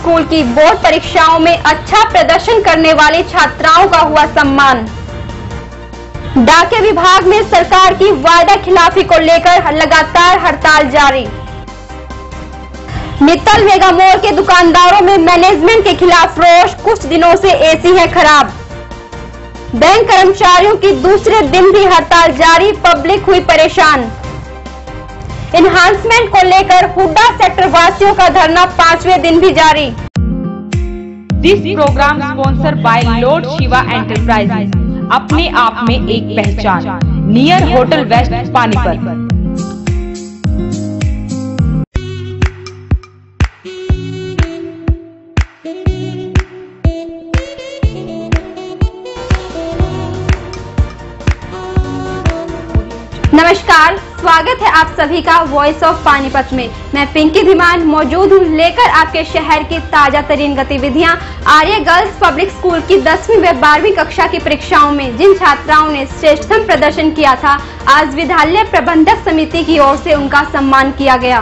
School की board परीक्षाओं में अच्छा प्रदर्शन करने वाली छात्राओं का हुआ सम्मान। डाके विभाग में सरकार की वायदा खिलाफी को लेकर लगातार हड़ताल जारी। मित्तल मेगा मॉल के दुकानदारों में मैनेजमेंट के खिलाफ रोष, कुछ दिनों से एसी है खराब। बैंक कर्मचारियों की दूसरे दिन भी हड़ताल जारी, पब्लिक हुई परेशान। इन्हांसमेंट को लेकर हुड्डा सेक्टर वासियों का धरना 5वें दिन भी जारी। This programme sponsor by Lord Shiva Enterprises, अपने आप में एक पहचान, नियर होटल वेस्ट पानीपत। नमस्कार, स्वागत है आप सभी का वॉइस ऑफ पानीपत में। मैं पिंकी धीमान मौजूद हूँ लेकर आपके शहर की ताजा तरीन गतिविधियाँ। आर्य गर्ल्स पब्लिक स्कूल की 10वीं व 12वीं कक्षा की परीक्षाओं में जिन छात्राओं ने श्रेष्ठतम प्रदर्शन किया था, आज विद्यालय प्रबंधक समिति की ओर से उनका सम्मान किया गया।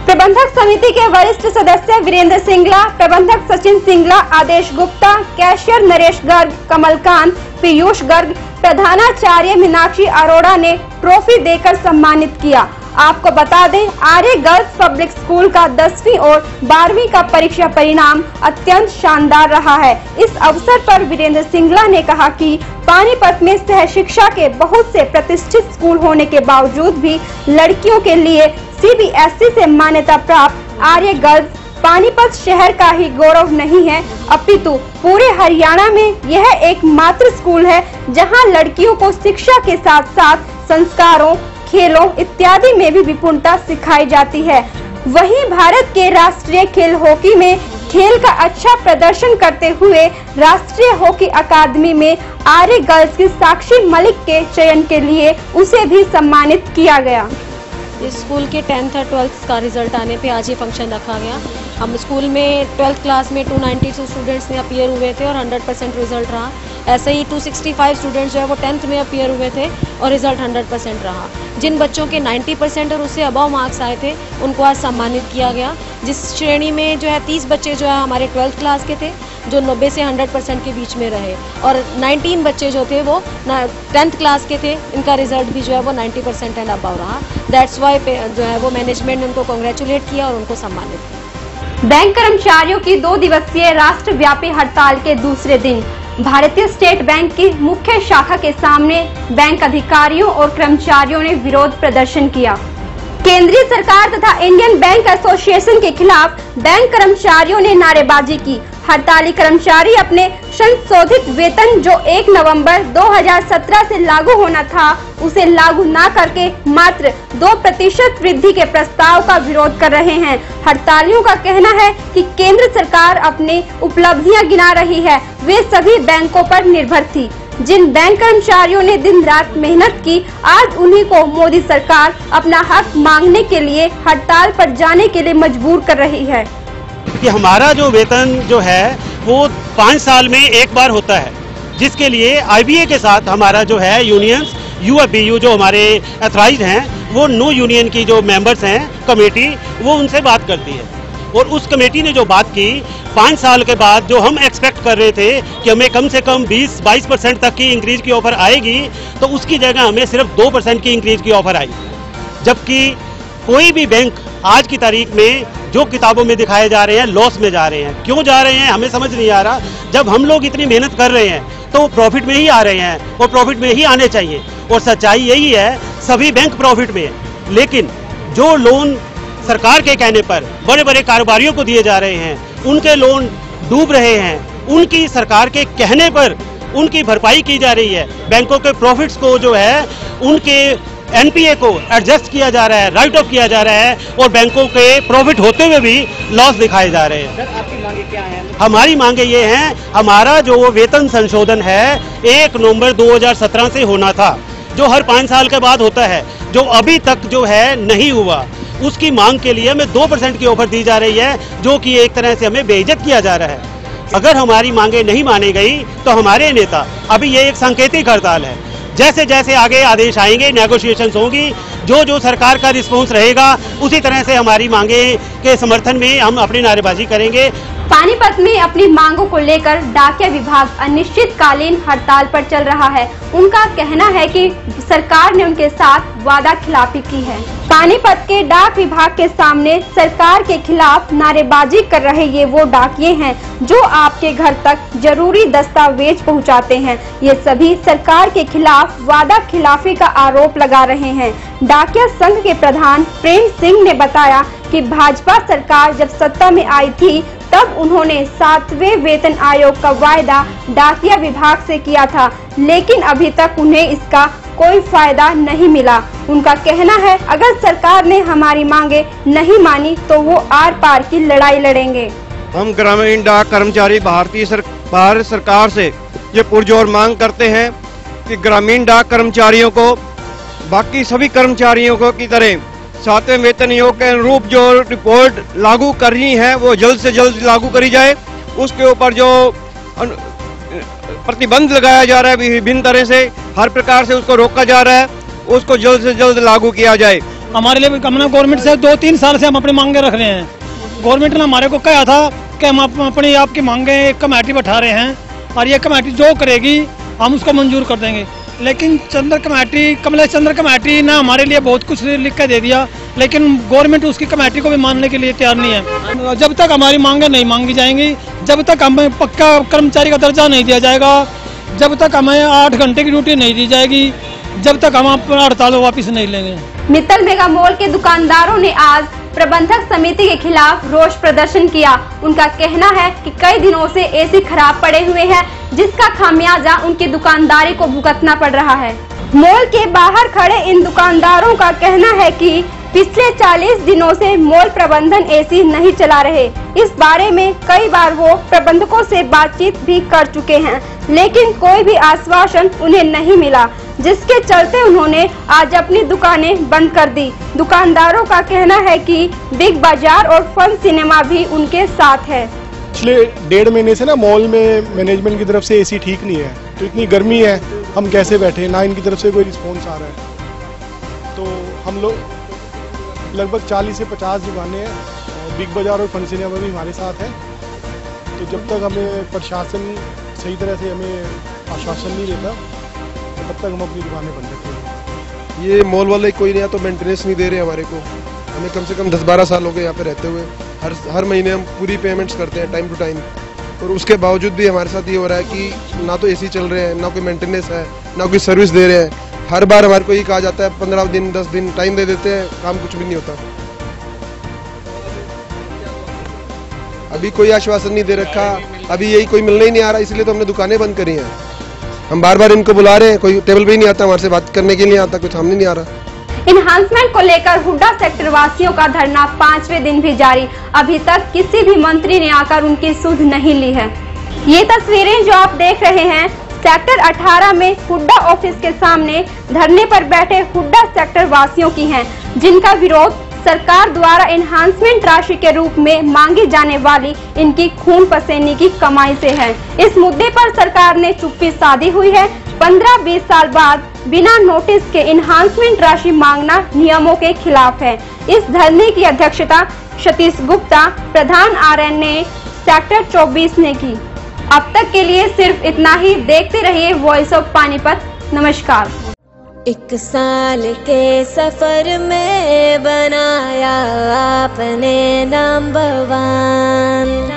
प्रबंधक समिति के वरिष्ठ सदस्य वीरेंद्र सिंगला, प्रबंधक सचिन सिंगला, आदेश गुप्ता, कैशियर नरेश गर्ग, कमलकांत, पीयूष गर्ग, प्रधानाचार्य मीनाक्षी अरोड़ा ने ट्रॉफी देकर सम्मानित किया। आपको बता दें, आर्य गर्ल्स पब्लिक स्कूल का 10वीं और 12वीं का परीक्षा परिणाम अत्यंत शानदार रहा है। इस अवसर पर वीरेंद्र सिंगला ने कहा कि पानीपत में सह शिक्षा के बहुत से प्रतिष्ठित स्कूल होने के बावजूद भी लड़कियों के लिए CBSE से मान्यता प्राप्त आर्य गर्ल्स पानीपत शहर का ही गौरव नहीं है, अपितु पूरे हरियाणा में यह एकमात्र स्कूल है जहां लड़कियों को शिक्षा के साथ साथ संस्कारों, खेलों इत्यादि में भी विपुलता सिखाई जाती है। वहीं भारत के राष्ट्रीय खेल हॉकी में खेल का अच्छा प्रदर्शन करते हुए राष्ट्रीय हॉकी अकादमी में आर्य गर्ल्स की साक्षी मलिक के चयन के लिए उसे भी सम्मानित किया गया। इस स्कूल के 10th और 12th का रिजल्ट आने पे आज ये फंक्शन रखा गया। हम स्कूल में 12th क्लास में 292 स्टूडेंट्स में अपीयर हुए थे और 100% रिजल्ट रहा। ऐसे ही 265 स्टूडेंट्स जो है वो 10th में अपीयर हुए थे और रिजल्ट 100% रहा। जिन बच्चों के 90% और उससे अबव मार्क्स आए थे उनको आज सम्मानित किया गया। जिस श्रेणी में जो है 30 बच्चे जो है हमारे 12th क्लास के थे जो 90 से 100% के बीच में रहे और 19 बच्चे जो थे वो 10th क्लास के थे, इनका रिजल्ट भी जो है वो 90% एंड अबव रहा। दैट्स वाई जो है वो मैनेजमेंट ने उनको कांग्रेचुलेट किया और उनको सम्मानित किया। बैंक कर्मचारियों की 2 दिवसीय राष्ट्रव्यापी हड़ताल के दूसरे दिन भारतीय स्टेट बैंक की मुख्य शाखा के सामने बैंक अधिकारियों और कर्मचारियों ने विरोध प्रदर्शन किया। केंद्रीय सरकार तथा इंडियन बैंक एसोसिएशन के खिलाफ बैंक कर्मचारियों ने नारेबाजी की। हड़ताली कर्मचारी अपने संशोधित वेतन जो 1 नवंबर 2017 से लागू होना था उसे लागू न करके मात्र 2% वृद्धि के प्रस्ताव का विरोध कर रहे हैं। हड़तालियों का कहना है कि केंद्र सरकार अपनी उपलब्धियां गिना रही है, वे सभी बैंकों पर निर्भर थी। जिन बैंक कर्मचारियों ने दिन रात मेहनत की, आज उन्हीं को मोदी सरकार अपना हक मांगने के लिए हड़ताल पर जाने के लिए मजबूर कर रही है। कि हमारा जो वेतन जो है वो 5 साल में एक बार होता है, जिसके लिए IBA के साथ हमारा जो है यूनियंस UFBU जो हमारे अथराइज्ड हैं, वो नो यूनियन की जो मेंबर्स हैं कमेटी, वो उनसे बात करती है और उस कमेटी ने जो बात की 5 साल के बाद जो हम एक्सपेक्ट कर रहे थे कि हमें कम से कम 20-22% तक की इंक्रीज की ऑफर आएगी, तो उसकी जगह हमें सिर्फ 2% की इंक्रीज की ऑफर आई। जबकि कोई भी बैंक आज की तारीख में जो किताबों में दिखाए जा रहे हैं लॉस में जा रहे हैं। क्यों जा रहे हैं हमें समझ नहीं आ रहा। जब हम लोग इतनी मेहनत कर रहे हैं तो प्रॉफिट में ही आ रहे हैं और प्रॉफिट में ही आने चाहिए और सच्चाई यही है, सभी बैंक प्रॉफिट में है। लेकिन जो लोन सरकार के कहने पर बड़े बड़े कारोबारियों को दिए जा रहे हैं, उनके लोन डूब रहे हैं, उनकी सरकार के कहने पर उनकी भरपाई की जा रही है। बैंकों के प्रॉफिट्स को जो है उनके NPA को एडजस्ट किया जा रहा है, राइट ऑफ किया जा रहा है और बैंकों के प्रॉफिट होते हुए भी लॉस दिखाए जा रहे हैं। सर, आपकी मांगे क्या है? हमारी मांगे ये हैं, हमारा जो वेतन संशोधन है 1 नवंबर 2017 से होना था, जो हर 5 साल के बाद होता है, जो अभी तक जो है नहीं हुआ, उसकी मांग के लिए हमें 2% की ऑफर दी जा रही है, जो कि एक तरह से हमें बेइज्जत किया जा रहा है। अगर हमारी मांगे नहीं मानी गई तो हमारे नेता, अभी ये एक सांकेतिक हड़ताल है, जैसे जैसे आगे आदेश आएंगे, नेगोशिएशंस होंगी, जो सरकार का रिस्पॉन्स रहेगा उसी तरह से हमारी मांगे के समर्थन में हम अपनी नारेबाजी करेंगे। पानीपत में अपनी मांगों को लेकर डाकिया विभाग अनिश्चितकालीन हड़ताल पर चल रहा है। उनका कहना है कि सरकार ने उनके साथ वादा खिलाफी की है। पानीपत के डाक विभाग के सामने सरकार के खिलाफ नारेबाजी कर रहे ये वो डाकिये हैं जो आपके घर तक जरूरी दस्तावेज पहुंचाते हैं। ये सभी सरकार के खिलाफ वादा खिलाफी का आरोप लगा रहे हैं। डाकिया संघ के प्रधान प्रेम सिंह ने बताया कि भाजपा सरकार जब सत्ता में आई थी तब उन्होंने 7वें वेतन आयोग का वायदा डाकिया विभाग से किया था, लेकिन अभी तक उन्हें इसका कोई फायदा नहीं मिला। उनका कहना है अगर सरकार ने हमारी मांगे नहीं मानी तो वो आर पार की लड़ाई लड़ेंगे। हम ग्रामीण डाक कर्मचारी भारत सरकार से ये पुरजोर मांग करते हैं कि ग्रामीण डाक कर्मचारियों को बाकी सभी कर्मचारियों को की तरह 7वें वेतन आयोग के अनुरूप जो रिपोर्ट लागू करनी है वो जल्द से जल्द लागू करी जाए। उसके ऊपर जो प्रतिबंध लगाया जा रहा है विभिन्न तरह से, हर प्रकार से उसको रोका जा रहा है, उसको जल्द से जल्द लागू किया जाए। हमारे लिए गवर्नमेंट से 2-3 साल से हम अपनी मांगे रख रहे हैं। गवर्नमेंट ने हमारे को कहा था कि हम अपनी आपकी मांगे एक कमेटी बैठा रहे हैं और ये कमेटी जो करेगी हम उसको मंजूर कर देंगे। लेकिन कमलेश चंद्र कमेटी ने हमारे लिए बहुत कुछ लिख के दे दिया, लेकिन गवर्नमेंट उसकी कमेटी को भी मानने के लिए तैयार नहीं है। जब तक हमारी मांगे नहीं मांगी जाएंगी, जब तक हमें पक्का कर्मचारी का दर्जा नहीं दिया जाएगा, जब तक हमें 8 घंटे की ड्यूटी नहीं दी जाएगी, जब तक हम अपना हड़ताल वापस नहीं लेंगे। मित्तल मेगा मॉल के दुकानदारों ने आज प्रबंधक समिति के खिलाफ रोष प्रदर्शन किया। उनका कहना है कि कई दिनों से एसी खराब पड़े हुए हैं, जिसका खामियाजा उनकी दुकानदारी को भुगतना पड़ रहा है। मॉल के बाहर खड़े इन दुकानदारों का कहना है कि पिछले 40 दिनों से मॉल प्रबंधन एसी नहीं चला रहे। इस बारे में कई बार वो प्रबंधकों से बातचीत भी कर चुके हैं, लेकिन कोई भी आश्वासन उन्हें नहीं मिला, जिसके चलते उन्होंने आज अपनी दुकानें बंद कर दी। दुकानदारों का कहना है कि बिग बाजार और फन सिनेमा भी उनके साथ है। पिछले 1.5 महीने से ना मॉल में मैनेजमेंट की तरफ से एसी ठीक नहीं है, तो इतनी गर्मी है, हम कैसे बैठे, ना इनकी तरफ से कोई रिस्पॉन्स आ रहा है। तो हम लोग लगभग 40 से 50 दुकानें हैं, बिग बाजार और फन सिनेमा भी हमारे साथ है। तो जब तक हमें प्रशासन सही तरह से हमें आश्वासन नहीं देता तो तब तक हम अपनी दुकानें बंद रखेंगे। ये मॉल वाले कोई नहीं, तो मेंटेनेंस नहीं दे रहे हमारे को। हमें कम से कम 10-12 साल हो गए यहाँ पे रहते हुए। हर महीने हम पूरी पेमेंट्स करते हैं टाइम टू टाइम, और उसके बावजूद भी हमारे साथ ये हो रहा है कि ना तो एसी चल रहे हैं, ना कोई मेंटेनेंस है, ना कोई सर्विस दे रहे हैं। हर बार हमारे को ये कहा जाता है 15 दिन 10 दिन टाइम दे देते हैं, काम कुछ भी नहीं होता। अभी कोई आश्वासन नहीं दे रखा, अभी यही कोई मिलने ही नहीं आ रहा, इसलिए तो हमने दुकानें बंद करी हैं। हम बार बार इनको बुला रहे हैं, कोई टेबल पे ही नहीं आता, हमारे से बात करने के लिए आता, कुछ सामने नहीं आ रहा। इन्हांसमेंट को लेकर हुड्डा सेक्टर वासियों का धरना 5वें दिन भी जारी। अभी तक किसी भी मंत्री ने आकर उनकी सुध नहीं ली है। ये तस्वीरें जो आप देख रहे हैं सेक्टर 18 में हुड्डा ऑफिस के सामने धरने पर बैठे हुड्डा सेक्टर वासियों की हैं, जिनका विरोध सरकार द्वारा एनहांसमेंट राशि के रूप में मांगी जाने वाली इनकी खून पसीने की कमाई से है। इस मुद्दे पर सरकार ने चुप्पी साधी हुई है। 15-20 साल बाद बिना नोटिस के एनहांसमेंट राशि मांगना नियमों के खिलाफ है। इस धरने की अध्यक्षता सतीश गुप्ता प्रधान RNA सेक्टर 24 ने की। अब तक के लिए सिर्फ इतना ही। देखते रहिए वॉइस ऑफ पानीपत। नमस्कार। 1 साल के सफर में बनाया आपने number 1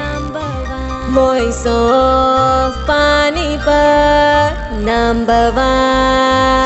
voice of Panipat number 1।